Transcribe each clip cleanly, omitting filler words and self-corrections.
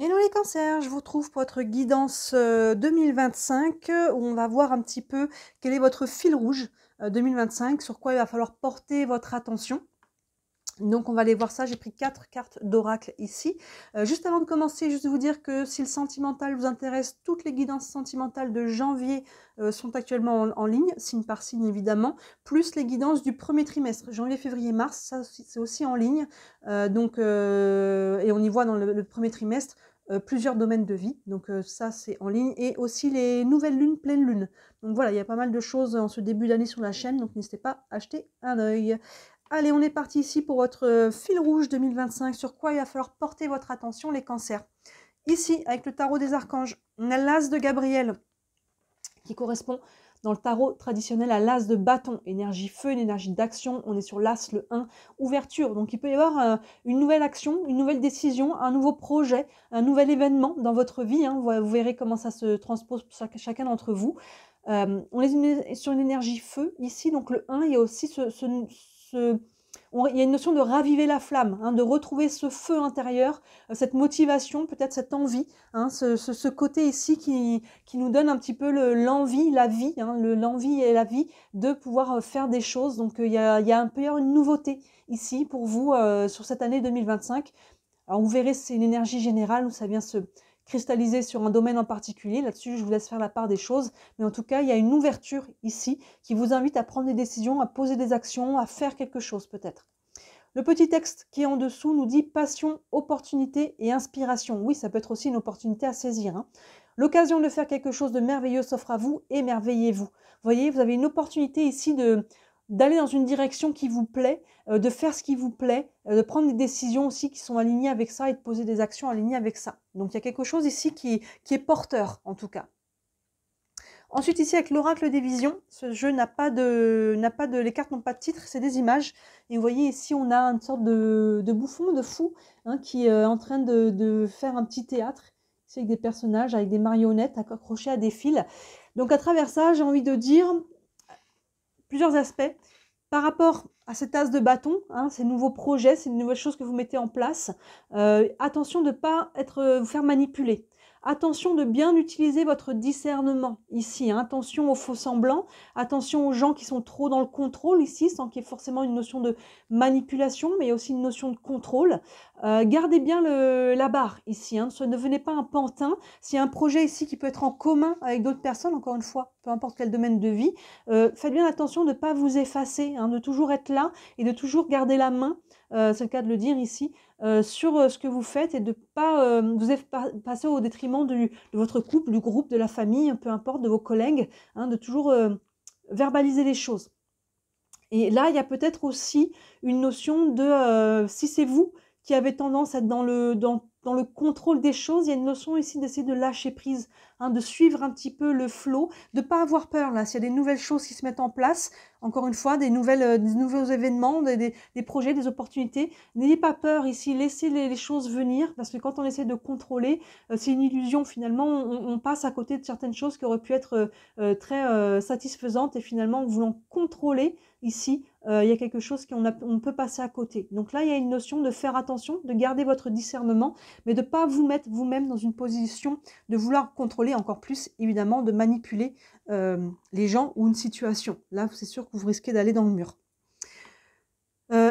Hello les cancers, je vous retrouve pour votre guidance 2025 où on va voir un petit peu quel est votre fil rouge 2025, sur quoi il va falloir porter votre attention. Donc on va aller voir ça, j'ai pris 4 cartes d'oracle ici. Juste avant de commencer, juste vous dire que si le sentimental vous intéresse, toutes les guidances sentimentales de janvier sont actuellement en ligne, signe par signe évidemment, plus les guidances du premier trimestre, janvier, février, mars, ça c'est aussi en ligne. Et on y voit dans le premier trimestre plusieurs domaines de vie, donc ça c'est en ligne, et aussi les nouvelles lunes, pleines lunes. Donc voilà, il y a pas mal de choses en ce début d'année sur la chaîne, donc n'hésitez pas à jeter un œil. Allez, on est parti ici pour votre fil rouge 2025, sur quoi il va falloir porter votre attention, les cancers. Ici, avec le tarot des archanges, on a l'as de Gabriel, qui correspond dans le tarot traditionnel à l'as de bâton, énergie feu, une énergie d'action. On est sur l'as, le 1, ouverture. Donc il peut y avoir une nouvelle action, une nouvelle décision, un nouveau projet, un nouvel événement dans votre vie. Vous verrez comment ça se transpose pour chacun d'entre vous. On est sur une énergie feu ici, donc le 1, il y a aussi il y a une notion de raviver la flamme, de retrouver ce feu intérieur, cette motivation, peut-être cette envie, ce côté ici qui nous donne un petit peu l'envie, la vie, l'envie et la vie de pouvoir faire des choses. Donc il y a un peu une nouveauté ici pour vous sur cette année 2025. Alors vous verrez, c'est une énergie générale où ça vient se cristalliser sur un domaine en particulier. Là-dessus, je vous laisse faire la part des choses. Mais en tout cas, il y a une ouverture ici qui vous invite à prendre des décisions, à poser des actions, à faire quelque chose peut-être. Le petit texte qui est en dessous nous dit passion, opportunité et inspiration. Oui, ça peut être aussi une opportunité à saisir. L'occasion de faire quelque chose de merveilleux s'offre à vous, émerveillez-vous. Vous voyez, vous avez une opportunité ici d'aller dans une direction qui vous plaît, de faire ce qui vous plaît, de prendre des décisions aussi qui sont alignées avec ça et de poser des actions alignées avec ça. Donc il y a quelque chose ici qui est porteur en tout cas. Ensuite ici avec l'oracle des visions, ce jeu les cartes n'ont pas de titre, c'est des images. Et vous voyez ici on a une sorte de bouffon, de fou, qui est en train de faire un petit théâtre, ici avec des personnages, avec des marionnettes accrochées à des fils. Donc à travers ça, j'ai envie de dire plusieurs aspects par rapport à cet as de bâton, ces nouveaux projets, ces nouvelles choses que vous mettez en place. Attention de ne pas vous faire manipuler. Attention de bien utiliser votre discernement ici. Attention aux faux semblants. Attention aux gens qui sont trop dans le contrôle ici, sans qu'il y ait forcément une notion de manipulation, mais aussi une notion de contrôle. Gardez bien la barre ici. Ne devenez pas un pantin. S'il y a un projet ici qui peut être en commun avec d'autres personnes, encore une fois, peu importe quel domaine de vie, faites bien attention de ne pas vous effacer, de toujours être là et de toujours garder la main, c'est le cas de le dire ici, sur ce que vous faites et de ne pas vous passer au détriment de votre couple, du groupe, de la famille, peu importe, de vos collègues, de toujours verbaliser les choses. Et là, il y a peut-être aussi une notion de, si c'est vous qui avez tendance à être dans le contrôle des choses, il y a une notion ici d'essayer de lâcher prise, de suivre un petit peu le flot, de ne pas avoir peur là, s'il y a des nouvelles choses qui se mettent en place, encore une fois, des nouveaux événements, des projets, des opportunités. N'ayez pas peur ici, laissez les choses venir, parce que quand on essaie de contrôler, c'est une illusion finalement, on passe à côté de certaines choses qui auraient pu être très satisfaisantes, et finalement en voulant contrôler, ici, il y a quelque chose qu'on peut passer à côté. Donc là, il y a une notion de faire attention, de garder votre discernement, mais de ne pas vous mettre vous-même dans une position de vouloir contrôler encore plus, évidemment, de manipuler les gens ou une situation. Là, c'est sûr que vous risquez d'aller dans le mur.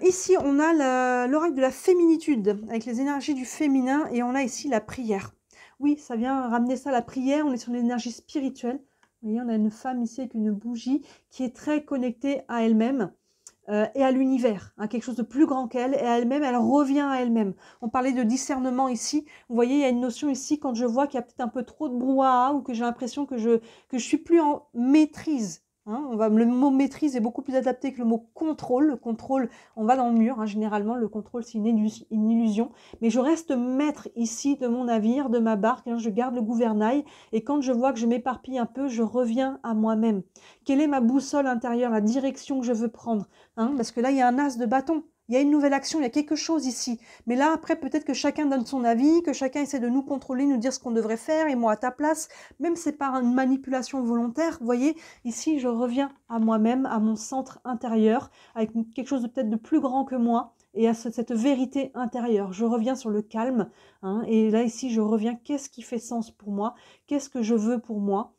Ici, on a l'oracle de la féminitude, avec les énergies du féminin, et on a ici la prière. Oui, ça vient ramener ça à la prière, on est sur l'énergie spirituelle. Vous voyez, on a une femme ici avec une bougie qui est très connectée à elle-même et à l'univers, quelque chose de plus grand qu'elle, et à elle-même, elle revient à elle-même. On parlait de discernement ici. Vous voyez, il y a une notion ici, quand je vois qu'il y a peut-être un peu trop de brouhaha, ou que j'ai l'impression que je suis plus en maîtrise. Le mot maîtrise est beaucoup plus adapté que le mot contrôle. Le contrôle, on va dans le mur. Généralement, le contrôle, c'est une illusion. Mais je reste maître ici de mon navire, de ma barque. Je garde le gouvernail. Et quand je vois que je m'éparpille un peu, je reviens à moi-même. Quelle est ma boussole intérieure, la direction que je veux prendre, parce que là, il y a un as de bâton. Il y a une nouvelle action, il y a quelque chose ici. Mais là, après, peut-être que chacun donne son avis, que chacun essaie de nous contrôler, nous dire ce qu'on devrait faire, et moi à ta place. Même c'est par une manipulation volontaire. Vous voyez, ici, je reviens à moi-même, à mon centre intérieur, avec quelque chose de peut-être de plus grand que moi. et à cette vérité intérieure. Je reviens sur le calme, hein, et là ici je reviens, qu'est-ce qui fait sens pour moi? Qu'est-ce que je veux pour moi?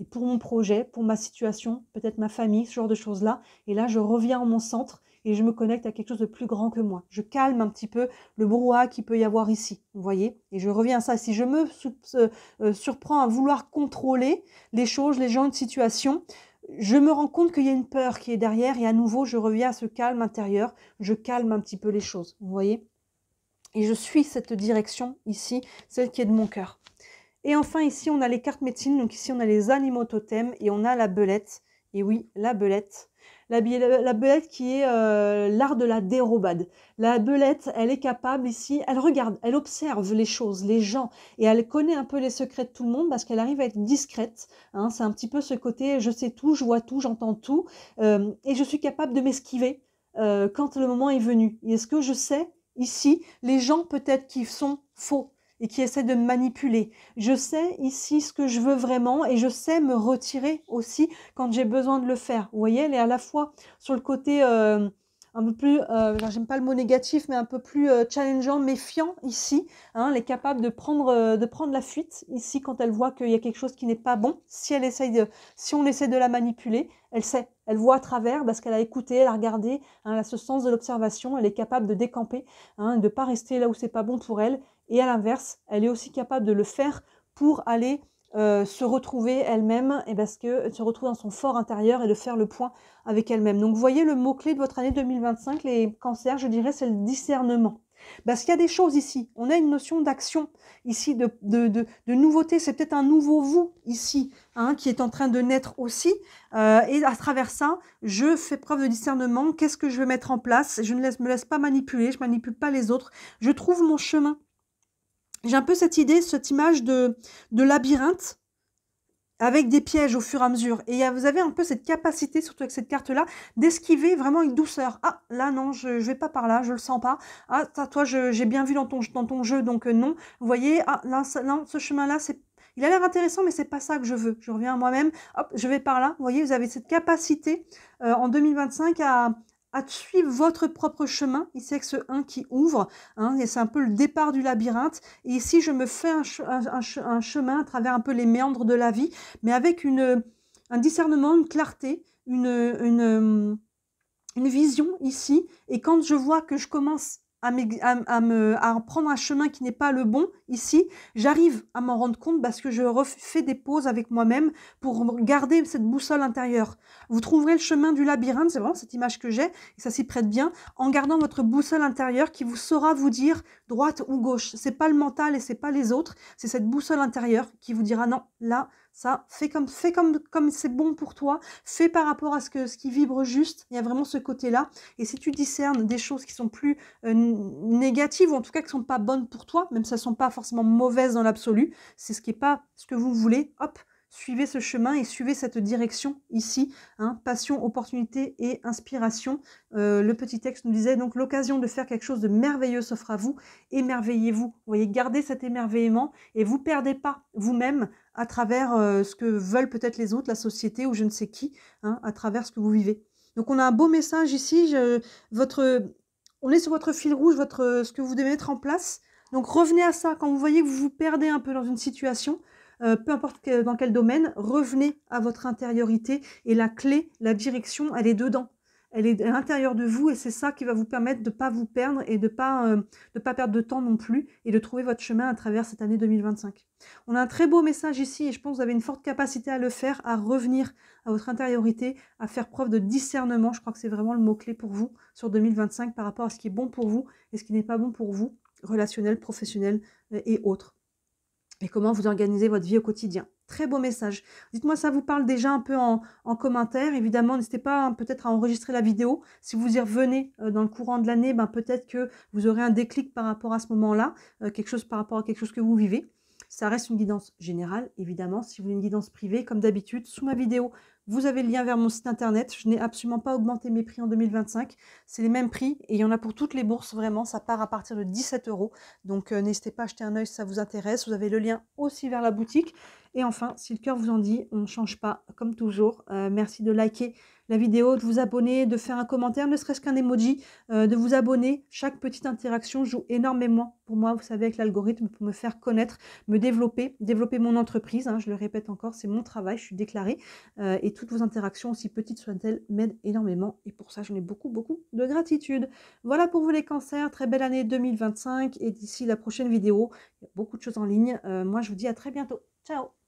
Et pour mon projet, pour ma situation, peut-être ma famille, ce genre de choses-là. Et là, je reviens en mon centre et je me connecte à quelque chose de plus grand que moi. Je calme un petit peu le brouhaha qu'il peut y avoir ici, vous voyez. Et je reviens à ça. Si je me surprends à vouloir contrôler les choses, les gens, une situation, je me rends compte qu'il y a une peur qui est derrière et à nouveau, je reviens à ce calme intérieur. Je calme un petit peu les choses, vous voyez. Et je suis cette direction ici, celle qui est de mon cœur. Et enfin, ici, on a les cartes médecine. Donc ici, on a les animaux totems et on a la belette. Et oui, la belette. La belette qui est l'art de la dérobade. La belette, elle est capable ici, elle regarde, elle observe les choses, les gens, et elle connaît un peu les secrets de tout le monde parce qu'elle arrive à être discrète. Hein, c'est un petit peu ce côté, je sais tout, je vois tout, j'entends tout, et je suis capable de m'esquiver quand le moment est venu. Et est-ce que je sais, ici, les gens peut-être qui sont faux et qui essaie de me manipuler. Je sais ici ce que je veux vraiment et je sais me retirer aussi quand j'ai besoin de le faire. Vous voyez, elle est à la fois sur le côté un peu plus, j'aime pas le mot négatif, mais un peu plus challengeant, méfiant ici. Hein, elle est capable de prendre la fuite ici quand elle voit qu'il y a quelque chose qui n'est pas bon. Si on essaie de la manipuler, elle sait. Elle voit à travers parce qu'elle a écouté, elle a regardé, hein, elle a ce sens de l'observation, elle est capable de décamper, hein, de ne pas rester là où c'est pas bon pour elle. Et à l'inverse, elle est aussi capable de le faire pour aller se retrouver elle-même, et parce qu'elle se retrouve dans son fort intérieur et de faire le point avec elle-même. Donc vous voyez, le mot-clé de votre année 2025, les cancers, je dirais, c'est le discernement. Parce qu'il y a des choses ici, on a une notion d'action ici, de nouveauté, c'est peut-être un nouveau vous ici, hein, qui est en train de naître aussi, et à travers ça, je fais preuve de discernement, qu'est-ce que je veux mettre en place, je ne me laisse pas manipuler, je ne manipule pas les autres, je trouve mon chemin. J'ai un peu cette idée, cette image de labyrinthe avec des pièges au fur et à mesure. Et vous avez un peu cette capacité, surtout avec cette carte-là, d'esquiver vraiment avec douceur. Ah, là, non, je vais pas par là, je le sens pas. Ah, toi, j'ai bien vu dans ton jeu, donc non. Vous voyez, ah, là, non, ce chemin-là, il a l'air intéressant, mais c'est pas ça que je veux. Je reviens à moi-même, hop, je vais par là. Vous voyez, vous avez cette capacité en 2025 à suivre votre propre chemin. Ici, avec ce 1 qui ouvre, hein, et c'est un peu le départ du labyrinthe. Et ici, je me fais un chemin à travers un peu les méandres de la vie, mais avec un discernement, une clarté, une vision ici. Et quand je vois que je commence à prendre un chemin qui n'est pas le bon ici, j'arrive à m'en rendre compte parce que je refais des pauses avec moi-même pour garder cette boussole intérieure. Vous trouverez le chemin du labyrinthe, c'est vraiment cette image que j'ai, et ça s'y prête bien, en gardant votre boussole intérieure qui vous saura vous dire droite ou gauche. C'est pas le mental et c'est pas les autres, c'est cette boussole intérieure qui vous dira non, là, ça, fais comme c'est bon pour toi, fais par rapport à ce qui vibre juste. Il y a vraiment ce côté-là. Et si tu discernes des choses qui sont plus négatives, ou en tout cas qui sont pas bonnes pour toi, même si elles sont pas forcément mauvaises dans l'absolu, c'est ce qui est pas ce que vous voulez, hop, suivez ce chemin et suivez cette direction ici, hein, passion, opportunité et inspiration. Le petit texte nous disait donc l'occasion de faire quelque chose de merveilleux s'offre à vous, émerveillez-vous. Vous voyez, gardez cet émerveillement et vous perdez pas vous-même à travers ce que veulent peut-être les autres, la société ou je ne sais qui, hein, à travers ce que vous vivez. Donc on a un beau message ici, on est sur votre fil rouge, ce que vous devez mettre en place. Donc revenez à ça quand vous voyez que vous vous perdez un peu dans une situation, peu importe dans quel domaine, revenez à votre intériorité et la clé, la direction, elle est dedans. Elle est à l'intérieur de vous et c'est ça qui va vous permettre de ne pas vous perdre et de pas perdre de temps non plus et de trouver votre chemin à travers cette année 2025. On a un très beau message ici et je pense que vous avez une forte capacité à le faire, à revenir à votre intériorité, à faire preuve de discernement. Je crois que c'est vraiment le mot-clé pour vous sur 2025 par rapport à ce qui est bon pour vous et ce qui n'est pas bon pour vous, relationnel, professionnel et autres. Et comment vous organisez votre vie au quotidien. Très beau message. Dites-moi, ça vous parle déjà un peu en commentaire. Évidemment, n'hésitez pas peut-être à enregistrer la vidéo. Si vous y revenez dans le courant de l'année, peut-être que vous aurez un déclic par rapport à ce moment-là, quelque chose par rapport à quelque chose que vous vivez. Ça reste une guidance générale, évidemment. Si vous voulez une guidance privée, comme d'habitude, sous ma vidéo, vous avez le lien vers mon site internet. Je n'ai absolument pas augmenté mes prix en 2025. C'est les mêmes prix et il y en a pour toutes les bourses, vraiment. Ça part à partir de 17 €. Donc, n'hésitez pas à jeter un œil si ça vous intéresse. Vous avez le lien aussi vers la boutique. Et enfin, si le cœur vous en dit, on ne change pas, comme toujours. Merci de liker la vidéo, de vous abonner, de faire un commentaire, ne serait-ce qu'un emoji, de vous abonner. Chaque petite interaction joue énormément pour moi, vous savez, avec l'algorithme, pour me faire connaître, me développer, développer mon entreprise. Hein, je le répète encore, c'est mon travail, je suis déclarée. Et toutes vos interactions, aussi petites soient-elles, m'aident énormément. Et pour ça, j'en ai beaucoup, beaucoup de gratitude. Voilà pour vous les cancers. Très belle année 2025. Et d'ici la prochaine vidéo, il y a beaucoup de choses en ligne. Moi, je vous dis à très bientôt. Ciao!